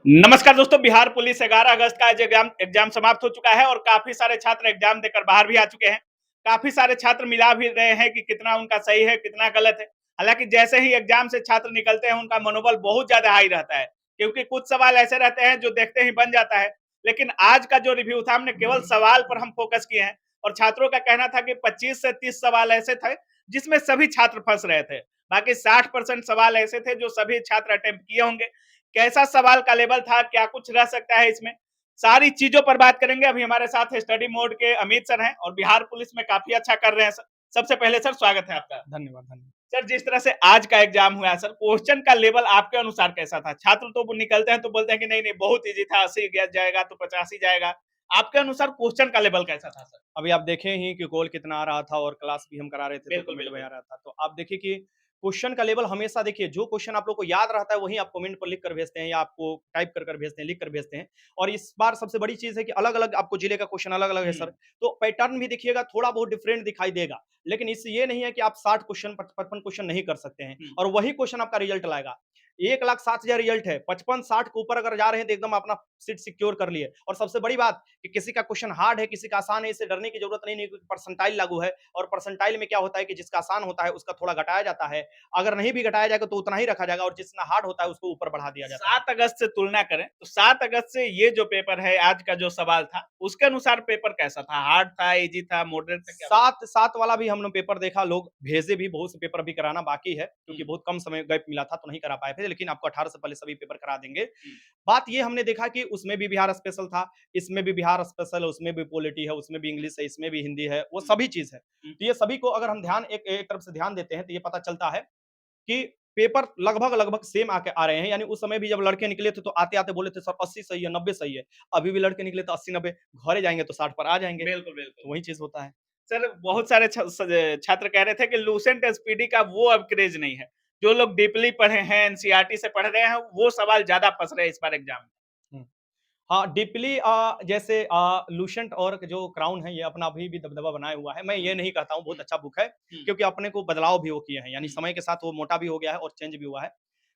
नमस्कार दोस्तों, बिहार पुलिस 11 अगस्त का आज एग्जाम एग्जाम समाप्त हो चुका है और काफी सारे छात्र एग्जाम देकर बाहर भी आ चुके हैं। काफी सारे छात्र मिला भी रहे हैं कि कितना उनका सही है, कितना गलत है। हालांकि जैसे ही एग्जाम से छात्र निकलते हैं, उनका मनोबल बहुत ज्यादा हाई रहता है, क्योंकि कुछ सवाल ऐसे रहते हैं जो देखते ही बन जाता है। लेकिन आज का जो रिव्यू था, हमने केवल सवाल पर हम फोकस किए हैं और छात्रों का कहना था कि 25 से 30 सवाल ऐसे थे जिसमें सभी छात्र फंस रहे थे। बाकी 60% सवाल ऐसे थे जो सभी छात्र अटेम्प्ट किए होंगे। कैसा सवाल का लेवल था, क्या कुछ रह सकता है इसमें, सारी चीजों पर बात करेंगे। अभी हमारे साथ स्टडी मोड के अमित सर हैं और बिहार पुलिस में काफी अच्छा कर रहे हैं सर। सबसे पहले सर स्वागत है आपका। धन्यवाद, धन्यवाद। सर, जिस तरह से आज का एग्जाम हुआ है सर, क्वेश्चन का लेवल आपके अनुसार कैसा था? छात्र तो निकलते हैं तो बोलते हैं कि नहीं नहीं बहुत इजी था, 80 गया जाएगा तो 50 ही जाएगा। आपके अनुसार क्वेश्चन का लेवल कैसा था सर? अभी आप देखें ही कि कॉल कितना आ रहा था और क्लास भी हम करा रहे थे तो बिल्कुल कमेंट में बिल्कुल। आ रहा था। तो आप देखिए कि क्वेश्चन का लेवल हमेशा देखिए जो क्वेश्चन आप लोग को याद रहता है वही आप कमेंट पर लिख कर भेजते हैं या आपको टाइप कर भेजते हैं, लिख कर भेजते हैं। और इस बार सबसे बड़ी चीज़ है कि अलग-अलग आपको जिले का क्वेश्चन अलग-अलग है सर। तो पैटर्न भी देखिएगा थोड़ा बहुत डिफरेंट दिखाई देगा। लेकिन इससे ये नहीं है कि आप 60 क्वेश्चन 55 क्वेश्चन नहीं कर सकते हैं हम्म। और वही क्वेश्चन आपका रिजल्ट लाएगा। 1,60,000 रिजल्ट है, 55-60 के ऊपर अगर जा रहे हैं तो एकदम अपना सीट सिक्योर कर लिए। और सबसे बड़ी बात कि किसी का क्वेश्चन हार्ड है, किसी का आसान है, इससे डरने की जरूरत नहीं है क्योंकि परसेंटाइल लागू है और परसेंटाइल में क्या होता है कि जिसका आसान होता है उसका थोड़ा घटाया जाता है। अगर नहीं भी घटाया जाएगा तो उतना ही रखा जाएगा और जितना हार्ड होता है उसको ऊपर बढ़ा दिया जाता है। 7 अगस्त से तुलना करें तो 7 अगस्त से ये जो पेपर है, आज का जो सवाल था, उसके अनुसार पेपर कैसा था? हार्ड था, इजी था, मॉडरेट था, क्या बोलते 7 वाला भी हमने पेपर देखा, लोग भेजे भी, बहुत से पेपर अभी कराना बाकी है हैं? क्योंकि बहुत कम समय गैप मिला था तो नहीं करा पाए थे, लेकिन आपको 18 से पहले सभी पेपर करा देंगे। हुँ, बात ये हमने देखा कि उसमें भी बिहार स्पेशल था, इसमें भी बिहार स्पेशल है, उसमें भी पॉलिटी है, उसमें भी इंग्लिश है, इसमें भी हिंदी है, वो हुँ, सभी चीज़ है। हुँ, तो ये सभी को अगर हम ध्यान एक एक तरफ से ध्यान देते हैं तो ये पता चलता है कि पेपर लगभग-लगभग सेम आके आ रहे हैं। यानी उस समय भी जब लड़के निकले थे तो आते-आते बोले थे सर 80 सही है, 90 सही है। अभी भी लड़के निकले तो 80-90 घरे जाएँगे तो 60 पर आ जाएँगे। बिल्कुल, बिल्कुल। तो वही चीज़ होता है। सर, बहुत सारे छात्र कह रहे थे कि लूसेंट एसपीडी का वो अब क्रेज़ नहीं है। जो लोग डीपली पढ़े हैं, एनसीईआरटी से पढ़ रहे हैं, वो सवाल ज़्यादा फँस रहे हैं इस बार एग्ज़ाम में। हुँ। हाँ, डीपली जैसे लूसेंट और जो क्राउन है ये अपना अभी भी दबदबा बनाए हुआ है। मैं हुँ, ये नहीं कहता हूँ बहुत हुँ, अच्छा बुक है, हुँ, क्योंकि अपने को बदलाव भी वो किए हैं। यानी हुँ, समय के साथ वो मोटा भी हो गया है और चेंज भी हुआ है।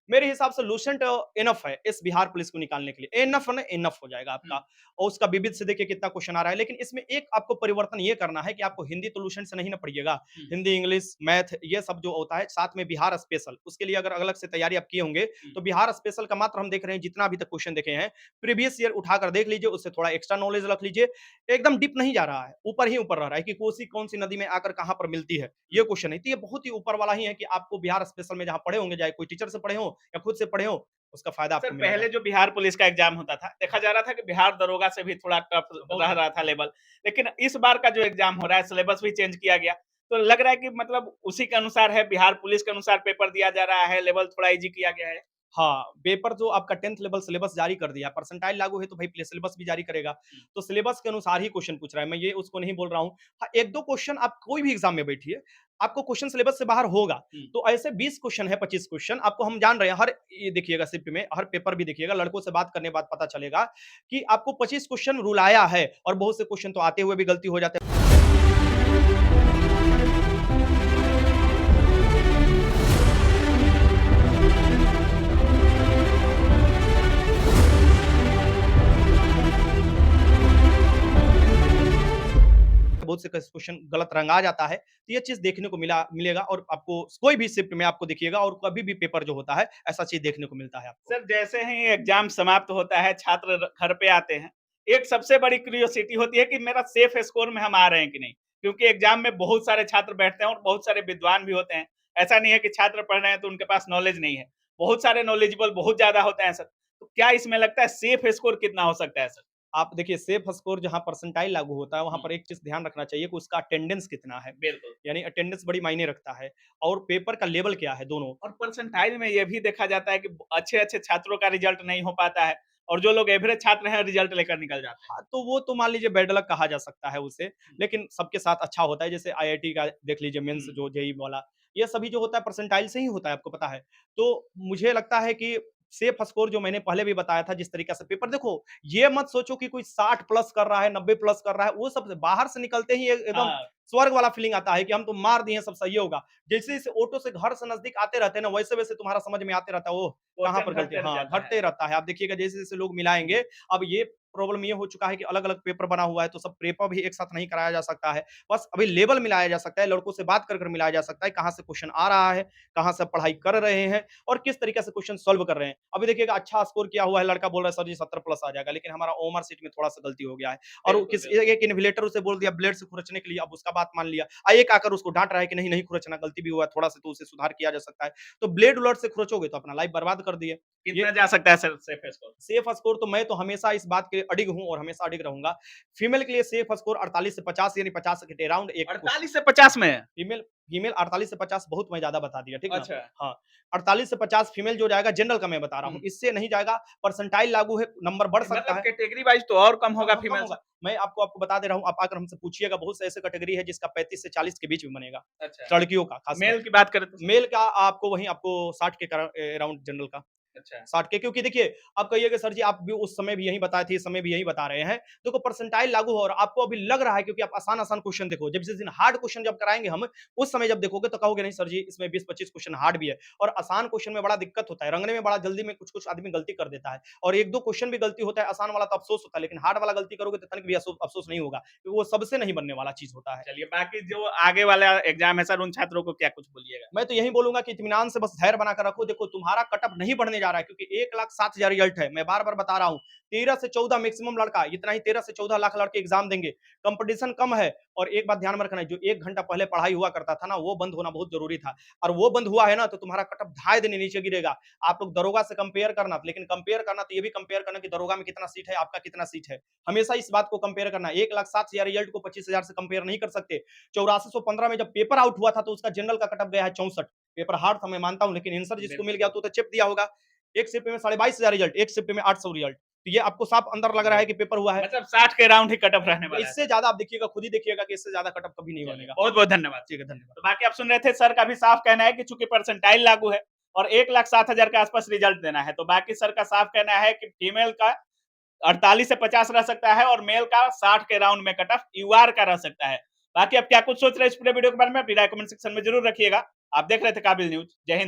मेरे हिसाब से लूसेंट इनफ है इस बिहार पुलिस को निकालने के लिए। इनफ ना इनफ हो जाएगा आपका। हुँ, और उसका विविध से देखिए कितना क्वेश्चन आ रहा है। लेकिन इसमें एक आपको परिवर्तन ये करना है कि आपको हिंदी तो लूसेंट से नहीं ना पढ़िएगा। हुँ, हिंदी, इंग्लिश, मैथ ये सब जो होता है, साथ में बिहार स्पेशल उसके लिए अगर अलग से तैयारी आप किए होंगे, हुँ, तो बिहार स्पेशल का मात्र हम देख रहे हैं जितना अभी तक क्वेश्चन देखे हैं, प्रीवियस ईयर उठाकर देख लीजिए, उससे थोड़ा एक्स्ट्रा नॉलेज रख लीजिए। एकदम डीप नहीं जा रहा है, ऊपर ही ऊपर रह रहा है कि कोसी कौन-सी नदी में आकर कहाँ पर मिलती है, हुँ। ये क्वेश्चन है। तो ये बहुत ही ऊपर वाला ही है कि आपको बिहार स्पेशल में जहाँ पढ़े होंगे, चाहे कोई टीचर से पढ़े हों या खुद से पढ़े हों, उसका फ़ायदा सर, आपको मिलेगा। पहले जो बिहार पुलिस का एग्ज़ाम होता था, देखा जा रहा था कि बिहार दरोगा से भी थोड़ा टफ बहुत रह टफ रहा था लेवल। लेकिन इस बार का जो एग्ज़ाम हो रहा है, सिलेबस भी चेंज किया गया। तो लग रहा है कि मतलब उसी के अनुसार है, बिहार पुलिस के अनुसार पेपर दिया जा रहा है, लेवल थोड़ा ईज़ी किया गया है। हाँ, पेपर जो आपका 10th लेवल सिलेबस जारी कर दिया, परसेंटाइल लागू है तो भाई प्ले सिलेबस भी जारी करेगा। हुँ, तो सिलेबस के अनुसार ही क्वेश्चन पूछ रहा है, मैं ये उसको नहीं बोल रहा हूँ। हाँ, 1-2 क्वेश्चन आप कोई भी एग्ज़ाम में बैठिए, आपको क्वेश्चन सिलेबस से बाहर होगा। हुँ। तो ऐसे 20 क्वेश्चन है, 25 क्वेश्चन आपको हम जान रहे हैं, हर ये देखिएगा शिफ्ट में, हर पेपर भी देखिएगा, लड़कों से बात करने के बाद पता चलेगा कि आपको 25 क्वेश्चन रुलाया है और बहुत से क्वेश्चन तो आते हुए भी गलती हो जाते हैं। बहुत से क्वेश्चन गलत रंगा जाता है, तो ये चीज़ देखने को मिलेगा और आपको कोई भी शिफ्ट में आपको दिखिएगा और कभी भी पेपर जो होता है, ऐसा चीज़ देखने को मिलता है आपको। सर, जैसे ही एग्ज़ाम समाप्त होता है, छात्र घर पे आते हैं, एक सबसे बड़ी क्यूरियोसिटी होती है कि मेरा सेफ स्कोर में हम आ रहे हैं कि नहीं? क्योंकि एग्ज़ाम में बहुत सारे छात्र बैठते हैं और बहुत सारे विद्वान भी होते हैं। ऐसा नहीं है कि छात्र पढ़ रहे हैं तो उनके पास नॉलेज नहीं है। बहुत सारे नॉलेजेबल बहुत ज़्यादा होते हैं सर। तो क्या इसमें लगता है सेफ स्कोर कितना हो सकता है सर? आप देखिए सेफ स्कोर जहाँ परसेंटाइल लागू होता है, वहाँ हुँ, पर एक चीज़ ध्यान रखना चाहिए कि उसका अटेंडेंस कितना है। बिल्कुल। यानी अटेंडेंस बड़ी मायने रखता है और पेपर का लेवल क्या है दोनों। और परसेंटाइल में ये भी देखा जाता है कि अच्छे-अच्छे छात्रों का रिज़ल्ट नहीं हो पाता है और जो लोग एवरेज छात्र हैं, रिज़ल्ट लेकर निकल जाते हैं। हाँ, तो वो तो मान लीजिए बैड लक कहा जा सकता है उसे, हुँ, लेकिन सबके साथ अच्छा होता है। जैसे आईआईटी का देख लीजिए मेंस हुँ, जो जेईई वाला, ये सभी जो होता है परसेंटाइल से ही होता है, आपको पता है। तो मुझे लगता है कि सेफ स्कोर जो मैंने पहले भी बताया था, जिस तरीके से पेपर देखो, ये मत सोचो कि कोई 60 प्लस कर रहा है, 90 प्लस कर रहा है, वो सब बाहर से निकलते ही एकदम हाँ, स्वर्ग वाला फीलिंग आता है कि हम तो मार दिए, सब सही होगा। जैसे-जैसे ऑटो से घर से नजदीक आते रहते हैं ना, वैसे-वैसे तुम्हारा समझ में आते रहता है, ओह! कहाँ क्वेश्चन पर गलती घटते रह हाँ, जाता है। घटते रहता है। आप देखिएगा जैसे-जैसे लोग मिलाएँगे, अब ये प्रॉब्लम ये हो चुका है कि अलग-अलग पेपर बना हुआ है, तो सब पेपर भी एक साथ नहीं कराया जा सकता है। बस अभी लेवल मिलाया जा सकता है, लड़कों से बात कर कर मिलाया जा सकता है, कहाँ से क्वेश्चन आ रहा है, कहाँ से पढ़ाई कर रहे हैं और किस तरीके से क्वेश्चन सॉल्व कर रहे हैं। अभी देखिएगा अच्छा स्कोर किया हुआ है, लड़का बोल रहा है सर जी 70 प्लस आ जाएगा, लेकिन हमारा ओएमआर शीट में थोड़ा-सा गलती हो गया है और वो बिल्कुल, किस बिल्कुल। एक इन्विजिलेटर उसे बोल दिया ब्लेड से खुरचने के लिए, अब उसका बात मान लिया। एक आकर उसको डाँट रहा है कि नहीं, नहीं खुरचना, गलती भी हुआ है, थोड़ा-सा तो उसे सुधार किया जा सकता है। तो ब्लेड उलट से खुरचोगे तो अपना लाइफ बर्बाद कर दिए। कितना ये जा सकता है sir safe score? Safe score तो मैं तो हमेशा इस बात के अडिग हूँ और हमेशा अडिग रहूँगा। फीमेल के लिए सेफ स्कोर 48 से 50 यानी 50 के अराउंड एक कुछ 48 से 50 में? फीमेल फीमेल 48 से 50 बहुत मैं ज़्यादा बता दिया, ठीक ना? अच्छा। हाँ, 48 से 50 फीमेल जो जाएगा जनरल का मैं बता रहा हूँ, हुँ। इससे नहीं जाएगा, परसेंटाइल लागू है, नंबर बढ़ सकता मतलब है। कैटेगरी वाइज़ तो और कम होगा कम फीमेल से? होगा। मैं आपको बता दे रहा हूँ, आप आकर हमसे पूछिएगा, बहुत से ऐसे कैटेगरी है जिसका 35 से 40 के बीच में बनेगा, अच्छा। लड़कियों का खासकर। मेल की बात करें तो सर? मेल का आपको वही आपको 60 के अराउंड जनरल का। अच्छा। 60 के क्योंकि देखिए, आप कहिएगा सर जी आप भी उस समय भी यही बताए थे, इस समय भी यही बता रहे हैं। देखो परसेंटाइल लागू हो और आपको अभी लग रहा है क्योंकि आप आसान-आसान क्वेश्चन देखो, जब जिस दिन हार्ड क्वेश्चन जब कराएँगे हम, उस समय जब देखोगे तो कहोगे नहीं सर जी इसमें 20-25 क्वेश्चन हार्ड भी है और आसान क्वेश्चन में बड़ा दिक्कत होता है, रंगने में बड़ा जल्दी में कुछ-कुछ आदमी गलती कर देता है और 1-2 क्वेश्चन भी गलती होता है, आसान वाला तो अफ़सोस होता है, लेकिन हार्ड वाला गलती करोगे तो तनिक भी अफ़सोस नहीं होगा, क्योंकि वो सबसे नहीं बनने वाला चीज़ होता है। चलिए बाकी जो आगे वाला एग्ज़ाम है सर उन छात्रों को क्या कुछ बोलिएगा? मैं तो यही बोलूँगा कि इत्मीनान से बस धैर्य बनाकर रखो। देखो तुम्हारा कटऑफ नहीं बढ़ने जा रहा है क्योंकि 1,07,000 रिजल्ट है। मैं बार-बार बता रहा हूँ। 13 से 14 मैक्सिमम लड़का, इतना ही 13 से 14 लाख लड़के एग्ज़ाम देंगे। कॉम्पिटिशन कम है और एक बात ध्यान में रखना है, जो 1 घंटा पहले पढ़ाई हुआ करता था ना, वो बंद होना बहुत ज़रूरी था और वो बंद हुआ है ना, तो तुम्हारा कटऑफ ढाई दिन नीचे गिरेगा। आप लोग दरोगा से कंपेयर करना, लेकिन कंपेयर करना तो ये भी कंपेयर करना कि दरोगा में कितना सीट है, आपका कितना सीट है। हमेशा इस बात को कंपेयर करना। 1,07,000 रिजल्ट को 25,000 से कंपेयर नहीं कर सकते। 8415 में जब पेपर आउट हुआ था, तो उसका जनरल का कटऑफ गया है 64। पेपर हार्ड था मैं मानता हूँ, लेकिन आंसर जिसको मिल बिल्कुल, गया तो चिप दिया होगा। एक शिफ्ट में 22,500 रिजल्ट, एक शिफ्ट में 800 रिजल्ट। तो ये आपको साफ अंदर लग रहा है कि पेपर हुआ है। मतलब 60 के अराउंड ही कट ऑफ रहने वाला है इससे सर। ज्यादा आप देखिएगा, खुद ही देखिएगा कि इससे ज्यादा कटऑफ कभी नहीं चलिए, बनेगा। बहुत-बहुत धन्यवाद। ठीक है, धन्यवाद। तो बाकी आप सुन रहे थे सर का भी साफ कहना है कि चूँकि परसेंटाइल लागू है और 1,07,000 के आस-पास रिजल्ट देना है, तो बाकी सर का साफ कहना है कि फीमेल का 48 से 50 रह सकता है और मेल का 60 के राउंड में कट ऑफ यूआर का रह सकता है। बाकी आप क्या कुछ सोच रहे हैं इस पूरे वीडियो के बारे में? अपनी राय कमेंट सेक्शन में ज़रूर रखिएगा। आप देख रहे थे काबिल न्यूज़। जय हिंद।